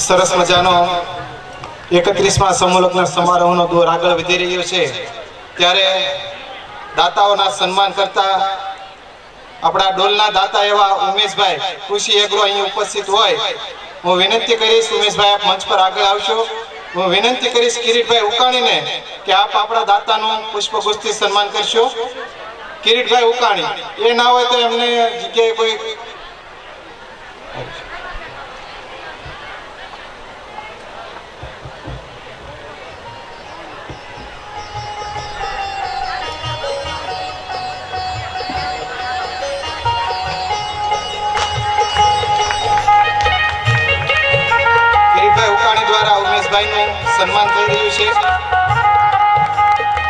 સરસ મજાનો 31મા સમૂહલગ્ન સમારોહનો દોર આગળ વધી રહ્યો છે ત્યારે દાતાઓના સન્માન કરતા આપણા ડોલના દાતા એવા ઉમેશભાઈ કૃષિ એગ્રો અહીં ઉપસ્થિત હોય હું વિનંતી કરીશ ઉમેશભાઈ આપ મંચ પર આગળ આવશો હું વિનંતી કરીશ કિરીટભાઈ ઉકાણીને કે આપ આપણા દાતાનું પુષ્પગુચ્છથી સન્માન કરશો કિરીટભાઈ ઉકાણી એ ના હોય તો એમને જગ્યાએ કોઈ સન્માન થઈ રહ્યું છે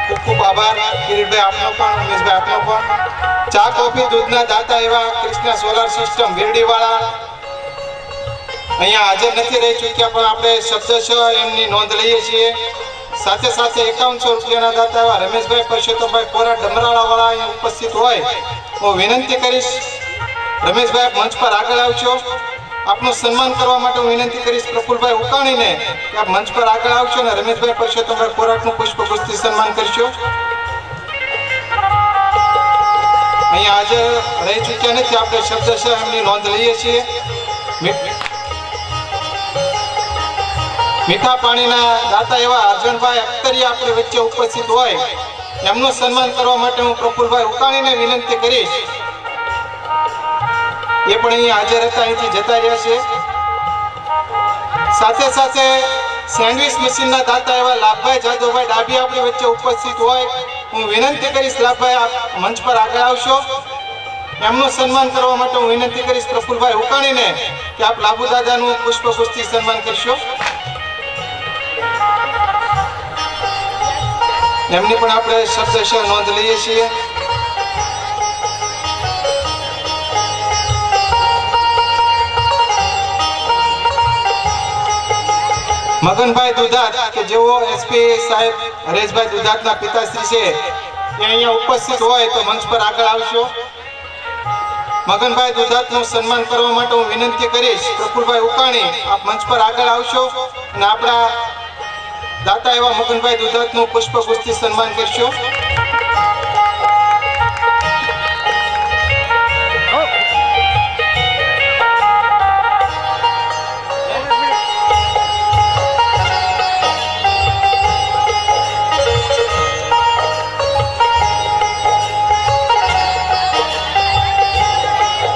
ખૂબ ખૂબ આભાર કિરીટભાઈ આપનો પણ ઉમેશભાઈ આપનો પણ ચા કોફી દૂધના દાતા એવા કૃષ્ણા સોલાર સિસ્ટમ વિરડીવાળા અહીંયા હાજર નથી રહી ચૂક્યા પણ આપણે શબ્દશ એમની નોંધ લઈએ છીએ સાથે સાથે 5100 રૂપિયાના દાતા એવા રમેશભાઈ પરસોત્તમભાઈ કોરા ડમરાળાવાળા અહીંયા ઉપસ્થિત હોય હું વિનંતી કરીશ રમેશભાઈ મંચ પર આગળ આવજો આપનું સન્માન કરવા માટે હું વિનંતી કરીશ પ્રફુલભાઈ ઉકાણીને કે આપ મંચ પર આગળ આવશો અને રમેશભાઈ પરસોત્તમભાઈ કોરાટનું પુષ્પગુચ્છથી સન્માન કરશો અહીંયા હાજર રહી ચૂક્યા નથી આપણે શબ્દશઃ એમની નોંધ લઈએ છીએ મીઠા પાણીના દાતા એવા અર્જુનભાઈ અખ્તરિયા આપણી વચ્ચે ઉપસ્થિત હોય એમનું સન્માન કરવા માટે હું પ્રફુલભાઈ ઉકાણીને વિનંતી કરીશ એ પણ અહીં હાજર હતા અહીંથી જતા રહ્યા છે સાથે સાથે સેન્ડવિચ મશીનના દાતા એવા લાભભાઈ જાદવભાઈ ડાભી આપણી વચ્ચે ઉપસ્થિત હોય હું વિનંતી કરીશ લાભભાઈ આપ મંચ પર આગળ આવશો એમનું સન્માન કરવા માટે હું વિનંતી કરીશ પ્રફુલભાઈ ઉકાણીને કે આપ લાભુ દાદાનું પુષ્પગુચ્છથી સન્માન કરશો એમની પણ આપણે શબ્દશઃ નોંધ લઈએ છીએ મગનભાઈ દુધાત કે જેઓ એસપી સાહેબ હરેશભાઈ દુધાતના પિતાશ્રી છે એ અહીંયા ઉપસ્થિત હોય તો મંચ પર આગળ આવશો મગનભાઈ દુધાતનું સન્માન કરવા માટે હું વિનંતી કરીશ પ્રફુલભાઈ ઉકાણી આપ મંચ પર આગળ આવશો અને આપણા દાતા એવા મગનભાઈ દુધાતનું પુષ્પગુચ્છથી સન્માન કરશો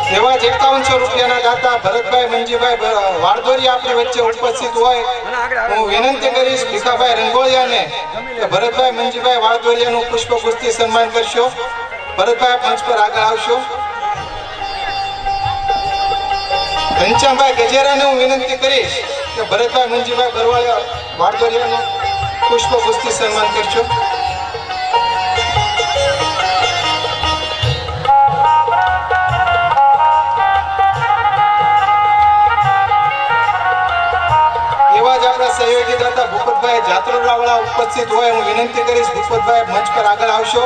એવા 5100 રૂપિયાના દાતા ભરતભાઈ મંજીભાઈ વાડદોરી આપણી વચ્ચે ઉપસ્થિત હોય હું વિનંતી કરીશ ભીખાભાઈ રંગોળિયાને કે ભરતભાઈ મંજીભાઈ વાડદોરિયાનું પુષ્પગુચ્છથી સન્માન કરશો ભરતભાઈ મંચ પર આગળ આવશો ઘનશ્યામભાઈ ગજેરાને હું વિનંતી કરીશ કે ભરતભાઈ મંજીભાઈ બરવાળિયા વાડદોરિયાનું પુષ્પગુચ્છથી સન્માન કરશો સહયોગી દાતા ભૂપતભાઈ જાત્રોડાવાળા ઉપસ્થિત હોય હું વિનંતી કરીશ ભૂપતભાઈ મંચ પર આગળ આવશો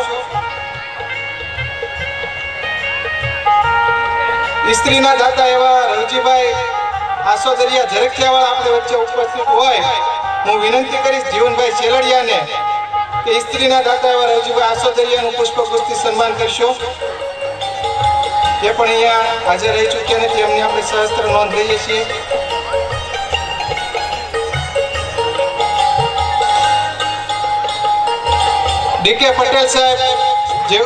સ્ત્રીના દાતા એવા રવજીભાઈ આસોદરિયા ઝરખિયાવાળા આપણી વચ્ચે ઉપસ્થિત હોય હું વિનંતી કરીશ જીવનભાઈ શેલડિયાને કે સ્ત્રીના દાતા એવા રવજીભાઈ આસોદરિયાનું પુષ્પગુચ્છથી સન્માન કરશો એ પણ અહીંયા હાજર રહી ચૂક્યા નથી એમની આપણે સહસ્ત્ર નોંધ લઈએ છીએ ડીકે પટેલ સાહેબ જે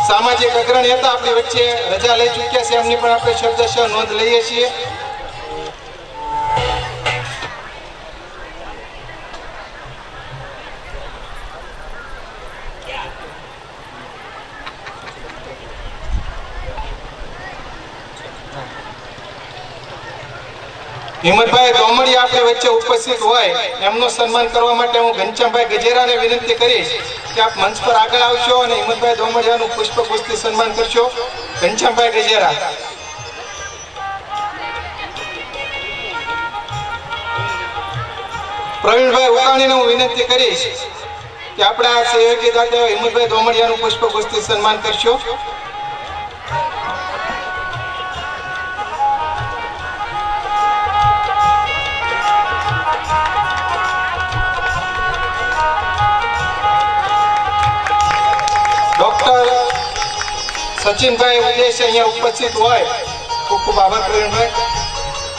સામાજિક અગ્રણી હતા આપણી વચ્ચે રજા લઈ ચૂક્યા છે એમની પણ આપણે શબ્દશઃ નોંધ લઈએ છીએ હિંમતભાઈ દોમડિયા આપણી વચ્ચે ઉપસ્થિત હોય એમનું સન્માન કરવા માટે હું ઘનશ્યામભાઈ ગજેરાને વિનંતી કરીશ કે આપ મંચ પર આગળ આવશો અને હિંમતભાઈ દોમડિયાનું પુષ્પગુચ્છથી સન્માન કરશો ઘનશ્યામભાઈ ગજેરા પ્રવીણભાઈ ઉકાણીને હું વિનંતી કરીશ કે આપણા સહયોગી દાતા હિંમતભાઈ દોમડિયાનું પુષ્પગુચ્છથી સન્માન કરશો સચિનભાઈ ઉદ્દેશ અહીંયા ઉપસ્થિત હોય, ખૂબ ખૂબ આભાર પ્રવીણભાઈ.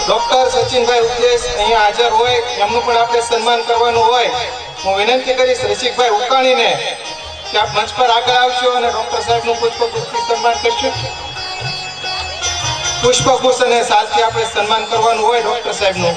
ડોક્ટર સચિનભાઈ ઉદ્દેશ અહીંયા હાજર હોય, એમનું પણ આપણે સન્માન કરવાનું હોય. હું વિનંતી કરીશ રસિકભાઈ ઉકાણીને કે આપ મંચ પર આગળ આવશો અને ડોક્ટર સાહેબનું પુષ્પગુચ્છથી સન્માન કરશું. પુષ્પગુચ્છ અને સાલથી આપણે સન્માન કરવાનું હોય ડોક્ટર સાહેબનું.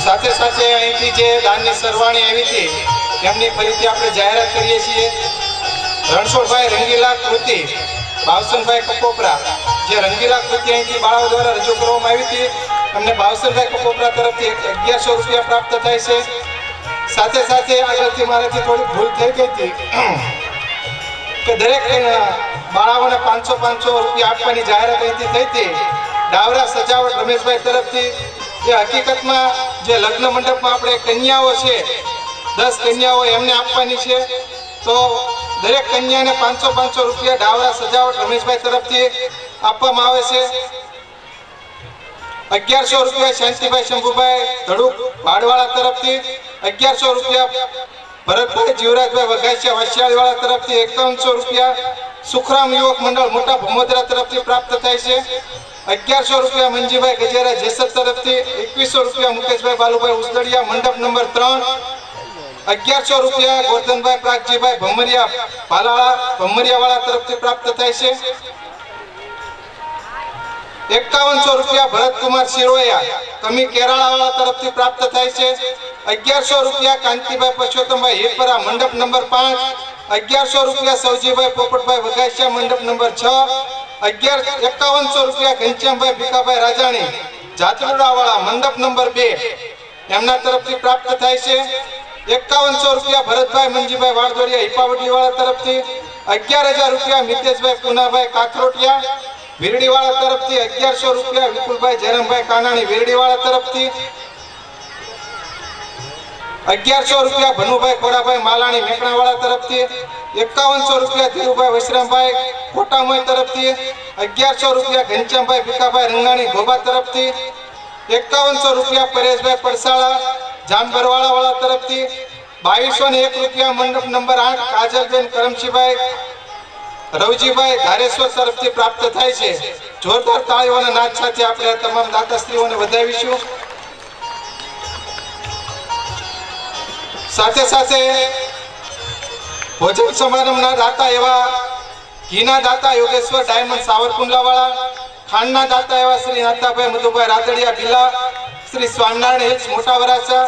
સાથે સાથે અહીંથી જે દાનની સરવાણી આવી હતી એમની ફરીથી આપણે જાહેરાત કરીએ છીએ. રણછોડભાઈ રંગીલા કૃતિ, ભાવસનભાઈ કપોપરા, જે રંગીલા કૃતિ અહીંથી બાળાઓ દ્વારા રજૂ કરવામાં આવી હતી, એમને ભાવસનભાઈ કપોપરા તરફથી 1100 રૂપિયા પ્રાપ્ત થાય છે. સાથે સાથે આગળથી મારાથી થોડી ભૂલ થઈ ગઈ હતી કે દરેક બાળાઓને 500 રૂપિયા આપવાની જાહેરાત અહીંથી થઈ હતી. ડાવરા સજાવટ રમેશભાઈ તરફથી એ હકીકતમાં જે લગ્ન મંડપમાં આપણે કન્યાઓ છે 10 કન્યાઓ એમને આપવાની છે, તો દરેક કન્યાને 500 રૂપિયા ડાવરા સજાવટ રમેશભાઈ તરફથી આપવામાં આવે છે. 1100 રૂપિયા શાંતિભાઈ શંભુભાઈ ધડુક ભાડવાળા તરફથી, 1100 રૂપિયા ભરતભાઈ જીવરાજભાઈ વઘાસિયા વસિયાળીવાળા તરફથી, 5100 રૂપિયા સુખરામ યુવક મંડળ મોટા ભમોદરા તરફથી પ્રાપ્ત થાય છે. 1100 રૂપિયા મંજીભાઈ ગજેરા જેસર તરફથી, 2100 રૂપિયા મુકેશભાઈ બાલુભાઈ ઉસદડિયા મંડપ નંબર 3, 1100 રૂપિયા ગોરધનભાઈ પ્રાગજીભાઈ ભમરિયા ભમરિયાવાળા તરફથી પ્રાપ્ત થાય છે. 5100 રૂપિયા ભરતકુમાર શિરોયા કમી કેરાળાવાળા તરફથી પ્રાપ્ત થાય છે. 1100 રૂપિયા કાંતિભાઈ પરસોત્તમભાઈ હિરપરા મંડપ નંબર 5, 1100 રૂપિયા સૌજીભાઈ પોપટભાઈ વઘાસિયા મંડપ નંબર 6, 5100 રૂપિયા ઘનશ્યામભાઈ ભીખાભાઈ રાજાણી જાતરુડાવાળા મંડપ નંબર 2 એમના તરફથી પ્રાપ્ત થાય છે. 5100 રૂપિયા ભરતભાઈ મંજીભાઈ વાળદોરિયા હિપાવટીવાળા તરફથી, 11000 રૂપિયા મિતેશભાઈ પુનાભાઈ કાથરોટિયા વિરડીવાળા તરફથી, 1100 રૂપિયા વિપુલભાઈ જયરામભાઈ કાનાણી વિરડીવાળા તરફથી, 1100 રૂપિયા ભનુભાઈ ખોડાભાઈ માલાણી મેકણાવાળા તરફથી, 5100 રૂપિયા ધીરુભાઈ વૈશ્રામભાઈ કોટામોય તરફથી, 1100 રૂપિયા ઘનશ્યામભાઈ ભીખાભાઈ રંગાણી ગોબા તરફથી, 5100 રૂપિયા પરેશભાઈ પડસાળા જામબરવાળાવાળા તરફથી, 2201 રૂપિયા મંડપ નંબર 8 કાજલબેન કરમશીભાઈ રવજીભાઈ ધારેશ્વર તરફથી પ્રાપ્ત થાય છે. જોરદાર તાળીઓના નાદ સાથે આપણે તમામ દાતાશ્રીઓને વધાવીશું. સાથે સાથે ભોજન સમારંભના દાતા એવા ઘીના દાતા યોગેશ્વર ડાયમંડ સાવરકુંડલાવાળા, ખાંડના દાતા એવા શ્રી નાથાભાઈ મધુભાઈ રાદડિયા બિલા શ્રી સ્વામિનારાયણ હિલ્સ મોટા વરાછા,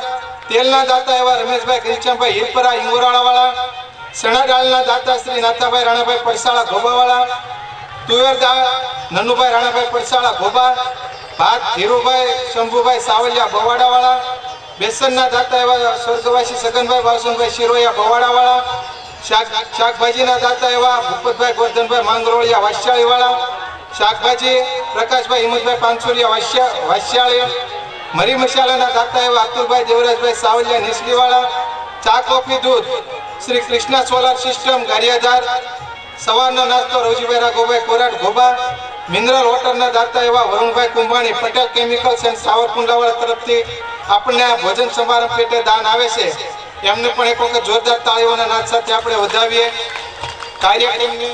તેલના દાતા એવા રમેશભાઈ ઘનશ્યામભાઈ હિરપરા ઇંગોરાળાવાળા, સણા દાળના દાતા શ્રી નાથાભાઈ રાણાભાઈ પડસાળા ગોબાવાળા, તુવેર દાળ નનુભાઈ રાણાભાઈ પડસાળા ગોબા, ભાત ધીરુભાઈ શંભુભાઈ સાવલિયા બવાડાવાળા, બેસનના દાતા એવા સ્વર્ગવાસી સગનભાઈ વાસણભાઈ શિરોયા બવાડાવાળા, શાકભાજીના દાતા એવા ભૂપતભાઈ ગોરધનભાઈ માંગરોળિયા વાસિયાળીવાળા, શાકભાજી પ્રકાશભાઈ હિંમતભાઈ પાંચોરિયા વાસિયાળી, મરી મસાલાના દાતા એવા અતુલભાઈ દેવરાજભાઈ સાવલિયા નેસલીવાળા, ચા કોફી દૂધ શ્રી કૃષ્ણા સોલાર સિસ્ટમ ગારિયાધાર, સવારનો નાસ્તો રવજીભાઈ રાઘોભાઈ કોરાટ ગોબા, મિનરલ વોટરના દાતા એવા વરુણભાઈ કુંભાણી પટેલ કેમિકલ્સ એન્ડ સાવરકુંડલાવાળા તરફથી આપણને આ ભોજન સમારંભ પેટે દાન આવે છે. એમને પણ એક વખત જોરદાર તાળીઓના નાદ સાથે આપણે વધાવીએ કાર્યક્રમને.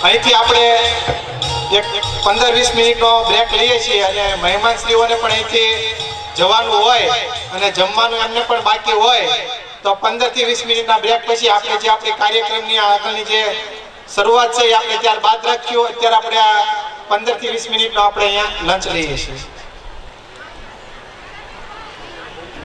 અહીંથી આપણે એક 15-20 મિનિટનો બ્રેક લઈએ છીએ અને મહેમાનશ્રીઓને પણ અહીંથી જવાનું હોય અને જમવાનું એમને પણ બાકી હોય તો 15 થી 20 મિનિટના બ્રેક પછી આપણે જે આપણી કાર્યક્રમની આગળની જે શરૂઆત છે એ આપણે ત્યારબાદ રાખ્યું. અત્યારે આપણે આ 15 થી 20 મિનિટનો આપણે અહીંયા લંચ લઈએ છીએ.